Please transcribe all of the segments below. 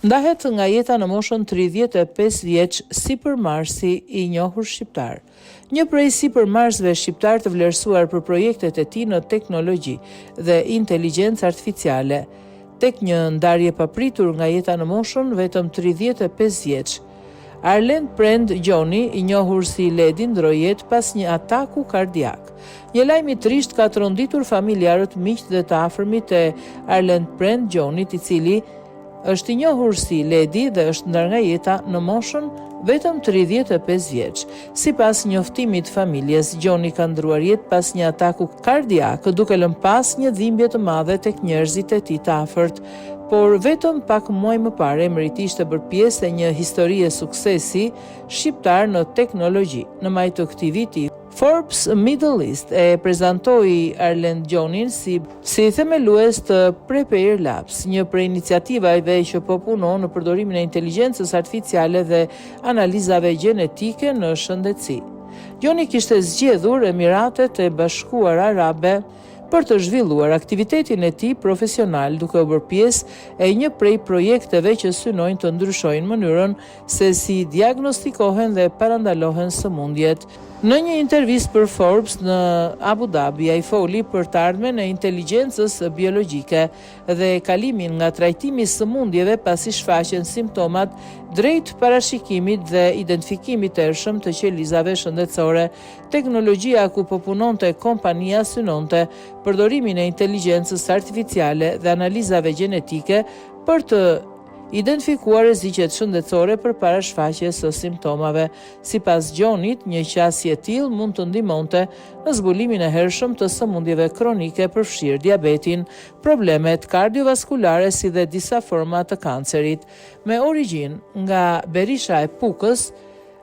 Ndahet nga jeta në moshën 35 vjeç sipërmarrësi i njohur shqiptar. Një prej sipërmarrësve shqiptar të vlerësuar për projektet e tij në teknologji dhe inteligjencë artificiale, tek një ndarje papritur nga jeta në moshën vetëm 35 vjeç. Arlen Prend Gjoni, i njohur si Ledi, ndroi jetë pas një ataku kardiak. Një lajm i trisht ka tronditur familjarët, miqt dhe të afërmit e Arlen Prend Gjonit, i cili është i njohur si Ledi dhe është ndar nga jeta në moshën vetëm 35 vjeç. Sipas njoftimit familjes, Gjoni ka ndruar jetë pas një ataku kardiak, duke lënë pas një dhimbje të madhe tek njerëzit e tij të afërt. Por vetëm pak muaj më parë emri i tij ishte bërë pjesë e një historie suksesi shqiptar në teknologji. Në maj të këtij viti, Forbes Middle East e prezantoi Arlen Gjonin si themelues të Prepare Labs, një prej iniciativave që po punon në përdorimin e inteligjencës artificiale dhe analizave gjenetike në shëndetësi. Gjoni kishte zgjedhur Emiratet e Bashkuara Arabe për të zhvilluar aktivitetin e tij profesional, duke u bërë pjesë e një prej projekteve që synojnë të ndryshojnë mënyrën se si diagnostikohen dhe parandalohen sëmundjet. Në një intervistë për Forbes në Abu Dhabi, ai foli për të ardhmen e inteligjencës biologjike dhe kalimin nga trajtimi i sëmundjeve pasi shfaqen simptomat drejt parashikimit dhe identifikimit të ershëm të qelizave shëndetësore. Teknologjia ku po punonte kompania synonte përdorimin e inteligjencës artificiale dhe analizave gjenetike për të identifikuar rreziqet shëndetësore përpara shfaqjes së simptomave. Sipas Gjonit, një qasje e tillë mund të ndihmonte në zbulimin e hershëm të sëmundjeve kronike, përfshirë diabetin, problemet kardiovaskulare si dhe disa forma të kancerit. Me origjinë nga Berisha e Pukës,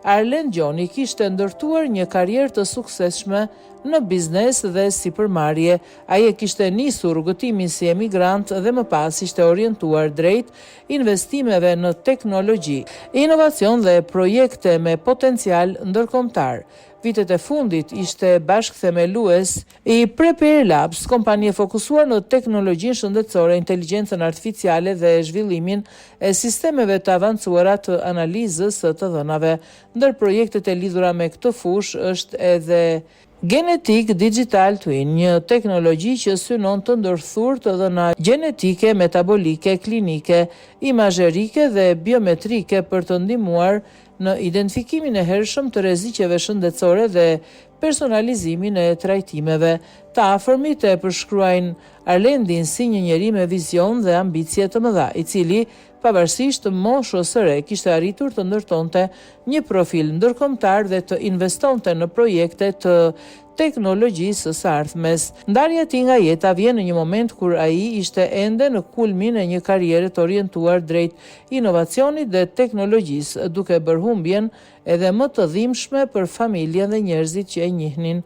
Arlen Gjoni kishte ndërtuar një karrierë të suksesshme në biznes dhe sipërmarrje. Ai e kishte nisur rrugëtimin si emigrant dhe më pas ishte orientuar drejt investimeve në teknologji, inovacion dhe projekte me potencial ndërkombëtar. Vitet e fundit ishte bashkëthemelues i Prepare Labs, kompani e fokusuar në teknologjinë shëndetësore, inteligjencën artificiale dhe zhvillimin e sistemeve të avancuara të analizës së të dhënave. Ndër projektet e lidhura me këtë fushë është edhe Genetic Digital Twin, një teknologji që synon të ndërthurë të dhëna gjenetike, metabolike, klinike, imazherike dhe biometrike për të ndihmuar në identifikimin e hershëm të rreziqeve shëndetësore dhe personalizimin e trajtimeve. Të afërmit e përshkruajnë Arlendin si një njeri me vizion dhe ambicie të mëdha, i cili pavarësisht moshës së re kishte arritur të ndërtonte një profil ndërkombëtar dhe të investonte në projekte të teknologjisë së ardhmes. Ndarja e tij nga jeta vjen në një moment kur ai ishte ende në kulmin e një karriere të orientuar drejt inovacionit dhe teknologjisë, duke bërë humbjen edhe më të dhimbshme për familjen dhe njerëzit që e njihnin.